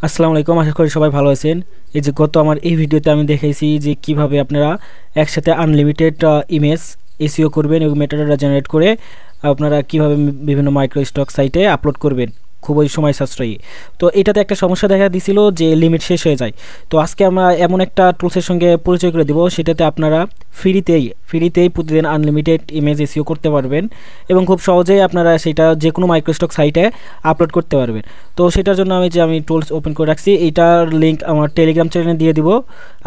আসসালামু আলাইকুম, আশা করি সবাই ভালো আছেন। এই যে গত আমার এই ভিডিওতে আমি দেখাইছি যে কিভাবে আপনারা একসাথে আনলিমিটেড ইমেজ এসইও করবেন এবং মেটাডাটা জেনারেট করে আপনারা কিভাবে বিভিন্ন মাইক্রো স্টক সাইটে আপলোড করবেন খুবই সময় সাশ্রয়ী। তো এটাতে একটা সমস্যা দেখা দিছিল যে লিমিট শেষ হয়ে যায়। তো আজকে আমরা এমন একটা টুলসের সঙ্গে পরিচয় করে দিব, সেটাতে আপনারা ফ্রিতেই প্রতিদিন আনলিমিটেড ইমেজ এসইও করতে পারবেন এবং খুব সহজেই আপনারা সেটা যে কোনো মাইক্রোস্টক সাইটে আপলোড করতে পারবেন। তো সেটার জন্য আমি টুলস ওপেন করে রাখছি, এইটার লিঙ্ক আমার টেলিগ্রাম চ্যানেলে দিয়ে দিব,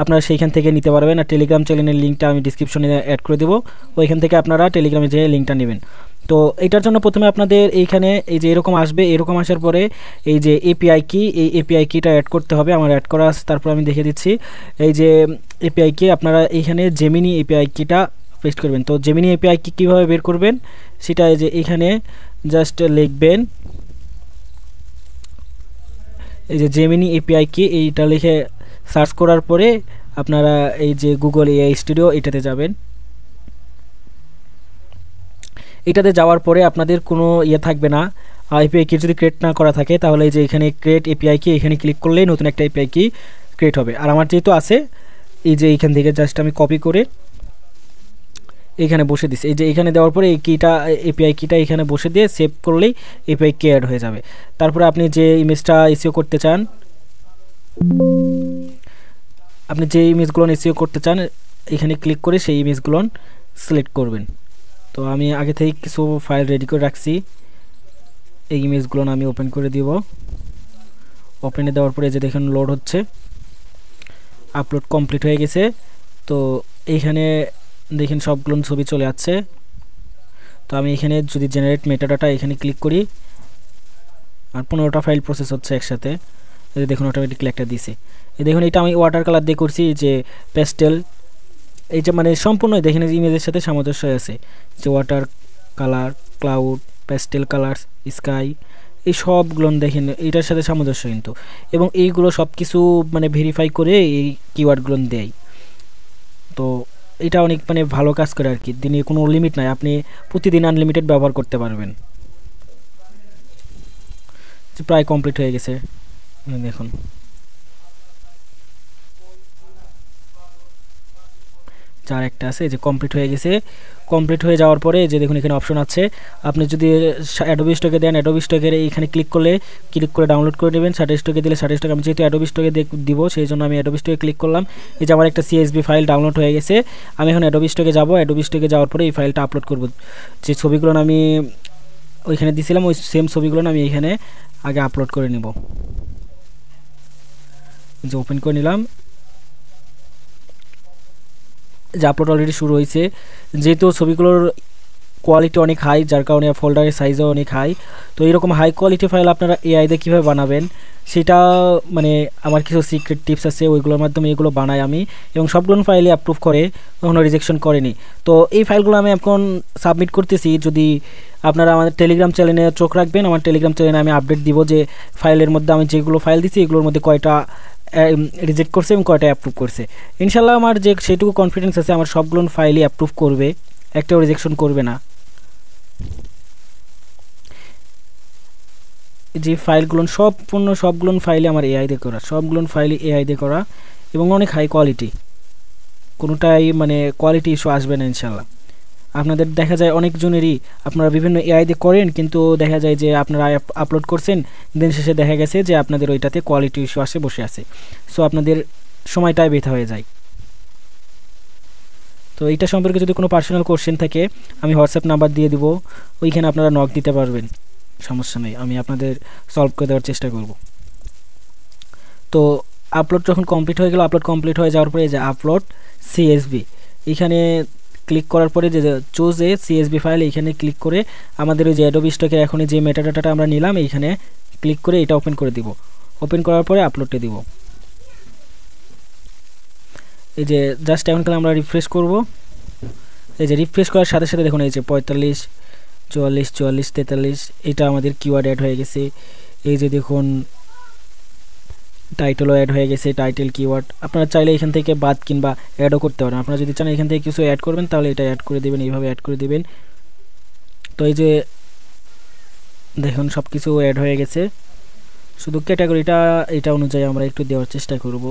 আপনারা সেইখান থেকে নিতে পারবেন। আর টেলিগ্রাম চ্যানেলের লিঙ্কটা আমি ডিসক্রিপশনে অ্যাড করে দেবো, ওইখান থেকে আপনারা টেলিগ্রামে যেয়ে লিঙ্কটা নেবেন। তো এটার জন্য প্রথমে আপনাদের এইখানে এই যে এরকম আসবে, এরকম আসার পরে এই যে এপিআই কি, এই এপিআই কিটা অ্যাড করতে হবে। আমার অ্যাড করা আছে, তারপর আমি দেখিয়ে দিচ্ছি। এই যে এপিআই কি, আপনারা এইখানে জেমিনি এপিআই কিটা পেস্ট করবেন। তো জেমিনি এপিআই কি কীভাবে বের করবেন সেটা এই যে এখানে জাস্ট লিখবেন, এই যে জেমিনি এপিআই কি এইটা লিখে সার্চ করার পরে আপনারা এই যে গুগল এআই স্টুডিও এটাতে যাবেন। এটাতে যাওয়ার পরে আপনাদের কোনো ইয়ে থাকবে না, এপিআই কি যদি ক্রিয়েট না করা থাকে তাহলে এই যে এখানে ক্রিয়েট এপিআই কি এখানে ক্লিক করলেই নতুন একটা এপিআই কি ক্রিয়েট হবে। আর আমার যেহেতু আছে, এই যে এইখান থেকে জাস্ট আমি কপি করে এখানে বসে দিচ্ছি। এই যে এখানে দেওয়ার পরে এই কিটা, এপিআই কিটা এখানে বসে দিয়ে সেভ করলেই এপিআই কি অ্যাড হয়ে যাবে। তারপরে আপনি যে ইমেজটা এসইও করতে চান, আপনি যে ইমেজগুলো এসইও করতে চান এখানে ক্লিক করে সেই ইমেজগুলো সিলেক্ট করবেন। তো আমি আগে থেকে কিছু ফাইল রেডি করে রাখছি, এই ইমেজগুলো আমি ওপেন করে দিব। ওপেনে দেওয়ার পরে যে দেখুন লোড হচ্ছে, আপলোড কমপ্লিট হয়ে গেছে। তো এইখানে দেখেন সবগুলো ছবি চলে আসছে। তো আমি এখানে যদি জেনারেট মেটাডাটা এখানে ক্লিক করি, আর 15টা ফাইল প্রসেস হচ্ছে একসাথে। এই দেখুন অটোমেটিকলি একটা দিছে। এই দেখুন এটা আমি ওয়াটার কালার দিয়ে করছি, যে প্যাস্টেল, এই যে মানে সম্পূর্ণ দেখেন ইমেজের সাথে সামঞ্জস্য আছে, যে water colour, cloud, pastel colours, sky, এই সবগুলো দেখেন এইটার সাথে সামঞ্জস্য কিন্তু। এবং এইগুলো সব কিছু মানে ভেরিফাই করে এই কিওয়ার্ডগুলো দেয়। তো এটা অনেক মানে ভালো কাজ করে আর কি, দিনে কোনো লিমিট নাই, আপনি প্রতিদিন আনলিমিটেড ব্যবহার করতে পারবেন। প্রায় কমপ্লিট হয়ে গেছে দেখুন। যার একটা আছে যে কমপ্লিট হয়ে গেছে। কমপ্লিট হয়ে যাওয়ার পরে যে দেখুন এখানে অপশন আছে, আপনি যদি অ্যাডোবি স্টকে দেন, অ্যাডোবি স্টকের এইখানে ক্লিক করে ডাউনলোড করে নেবেন। শাটারস্টকে দিলে শাটারস্টক, আমি যেহেতু অ্যাডোবি স্টকে দিব সেই জন্য আমি অ্যাডোবি স্টকে ক্লিক করলাম। এই যে আমার একটা সিএসভি ফাইল ডাউনলোড হয়ে গেছে। আমি এখন অ্যাডোবি স্টকে যাব, অ্যাডোবি স্টকে যাওয়ার পরে এই ফাইলটা আপলোড করব। যে ছবিগুলো আমি ওইখানে দিয়েছিলাম ওই সেম ছবিগুলো আমি এখানে আগে আপলোড করে নিব। যে ওপেন করে নিলাম, যে আপলোড অলরেডি শুরু হয়েছে। যেহেতু ছবিগুলোর কোয়ালিটি অনেক হাই, যার কারণে ফোল্ডারের সাইজও অনেক হাই। তো এরকম হাই কোয়ালিটি ফাইল আপনারা এআই দিয়ে কীভাবে বানাবেন সেটা মানে আমার কিছু সিক্রেট টিপস আছে, ওইগুলোর মাধ্যমে এগুলো বানাই আমি, এবং সবগুলো ফাইলে অ্যাপ্রুভ করে, কখনো রিজেকশন করেনি। তো এই ফাইলগুলো আমি এখন সাবমিট করতেছি। যদি আপনারা আমাদের টেলিগ্রাম চ্যানেলে চোখ রাখবেন, আমার টেলিগ্রাম চ্যানেলে আমি আপডেট দিব যে ফাইলের মধ্যে আমি যেগুলো ফাইল দিচ্ছি এগুলোর মধ্যে কয়টা রিজেক্ট করছে এবং কয়টা অ্যাপ্রুভ করছে। ইনশাল্লাহ আমার যে সেটুকু কনফিডেন্স আছে আমার সবগুলো ফাইলই অ্যাপ্রুভ করবে, একটাও রিজেকশন করবে না। যে ফাইলগুলো সবগুলো ফাইলে আমার এআই দিয়ে করা, সবগুলো ফাইলে এআই দিয়ে করা এবং অনেক হাই কোয়ালিটি, কোনোটাই মানে কোয়ালিটি ইস্যু আসবে না ইনশাল্লাহ। আপনাদের দেখা যায় অনেকজনেরই আপনারা বিভিন্ন এআই দিয়ে করেন, কিন্তু দেখা যায় যে আপনারা আপলোড করছেন, দিন শেষে দেখা গেছে যে আপনাদের ওইটাতে কোয়ালিটি ইস্যু আসে বসে আছে। সো আপনাদের সময়টাই বৃথা হয়ে যায়। তো এইটা সম্পর্কে যদি কোনো পার্সোনাল কোশ্চেন থাকে আমি হোয়াটসঅ্যাপ নাম্বার দিয়ে দিব, ওইখানে আপনারা নক দিতে পারবেন, সমস্যা নেই, আমি আপনাদের সলভ করে দেওয়ার চেষ্টা করব। তো আপলোড যখন কমপ্লিট হয়ে গেল, আপলোড কমপ্লিট হয়ে যাওয়ার পরে যে আপলোড সিএসবি এখানে ক্লিক করার পরে যে চুজ এ সিএসবি ফাইল এইখানে ক্লিক করে আমাদের ওই যে অ্যাডোবি স্টকের এখন যে মেটাডাটাটা আমরা নিলাম এইখানে ক্লিক করে এটা ওপেন করে দিব। ওপেন করার পরে আপলোডে দিব। এই যে জাস্ট এখন আমরা রিফ্রেশ করব। এই যে রিফ্রেশ করার সাথে সাথে দেখুন এই যে 45, 44, 44, 43 এটা আমাদের কিওয়ার্ড অ্যাড হয়ে গেছে। এই যে দেখুন টাইটেলও অ্যাড হয়ে গেছে, টাইটেল কিওয়ার্ড। আপনারা চাইলে এখান থেকে বাদ কিংবা অ্যাডও করতে পারেন। আপনারা যদি চান এখান থেকে কিছু অ্যাড করবেন তাহলে এটা অ্যাড করে দেবেন, এইভাবে অ্যাড করে দেবেন। তো এই যে দেখুন সব কিছু অ্যাড হয়ে গেছে, শুধু ক্যাটাগরিটা এটা অনুযায়ী আমরা একটু দেওয়ার চেষ্টা করব।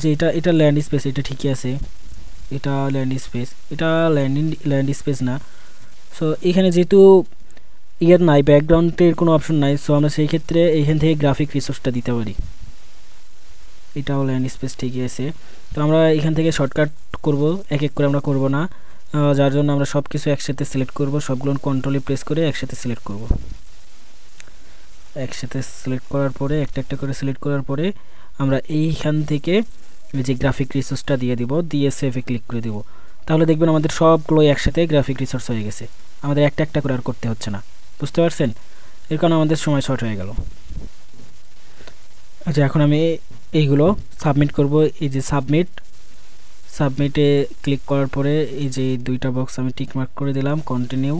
যে এটা ল্যান্ড স্পেস, এটা ঠিকই আছে, এটা ল্যান্ড স্পেস, এটা ল্যান্ড স্পেস না। সো এখানে যেহেতু ইয়ার নাই, ব্যাকগ্রাউন্ডের কোনো অপশন নাই, সো আমরা সেই ক্ষেত্রে এইখান থেকে গ্রাফিক রিসোর্সটা দিতে পারি। এটাও ল্যান্ড স্পেস ঠিকই আছে। তো আমরা এখান থেকে শর্টকাট করব, এক এক করে আমরা করব না, যার জন্য আমরা সব কিছু একসাথে সিলেক্ট করব, সবগুলো কন্ট্রোলে প্রেস করে একসাথে সিলেক্ট করব। একসাথে সিলেক্ট করার পরে একটা একটা করে সিলেক্ট করার পরে আমরা এইখান থেকে যে গ্রাফিক রিসোর্সটা দিয়ে দিব, দিয়ে সেভে ক্লিক করে দেব। তাহলে দেখবেন আমাদের সবগুলো একসাথে গ্রাফিক রিসোর্স হয়ে গেছে, আমাদের একটা একটা করে আর করতে হচ্ছে না। বুঝতে পারছেন? এর কারণে আমাদের সময় শর্ট হয়ে গেল। আচ্ছা, এখন আমি এইগুলো সাবমিট করব। এই যে সাবমিটে ক্লিক করার পরে এই যে দুইটা বক্স আমি টিক মার্ক করে দিলাম। কন্টিনিউ,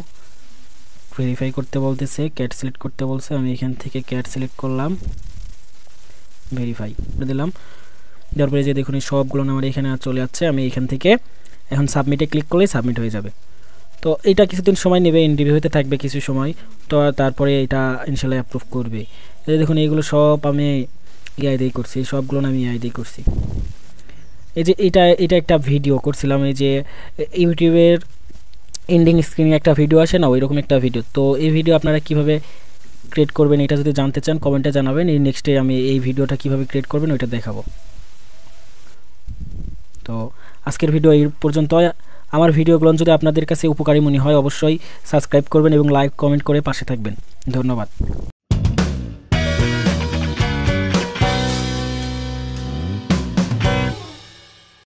ভেরিফাই করতে বলতেছে, ক্যাট সিলেক্ট করতে বলছে, আমি এখান থেকে ক্যাট সিলেক্ট করলাম, ভেরিফাই করে দিলাম। দেওয়ার পরে যে দেখুন সবগুলো আমার এখানে চলে যাচ্ছে। আমি এখান থেকে এখন সাবমিটে ক্লিক করলেই সাবমিট হয়ে যাবে। তো এটা কিছুদিন সময় নেবে, ইন্টারভিউ হতে থাকবে কিছু সময়, তো তারপরে এটা ইনশাল্লাহ অ্যাপ্রুভ করবে। এই দেখুন এইগুলো সব আমি এআই দিয়ে করছি, সবগুলো আমি এআই দিয়ে করছি। এই যে এটা একটা ভিডিও করছিলাম, এই যে ইউটিউবের এন্ডিং স্ক্রিনে একটা ভিডিও আসে না, ওইরকম একটা ভিডিও। তো এই ভিডিও আপনারা কিভাবে ক্রিয়েট করবেন এটা যদি জানতে চান কমেন্টে জানাবেন, এই নেক্সটে আমি এই ভিডিওটা কিভাবে ক্রিয়েট করবেন ওইটা দেখাবো। তো আজকের ভিডিও এই পর্যন্ত। আমার ভিডিওগুলো যদি আপনাদের কাছে উপকারী মনে হয় অবশ্যই সাবস্ক্রাইব করবেন এবং লাইক কমেন্ট করে পাশে থাকবেন। ধন্যবাদ।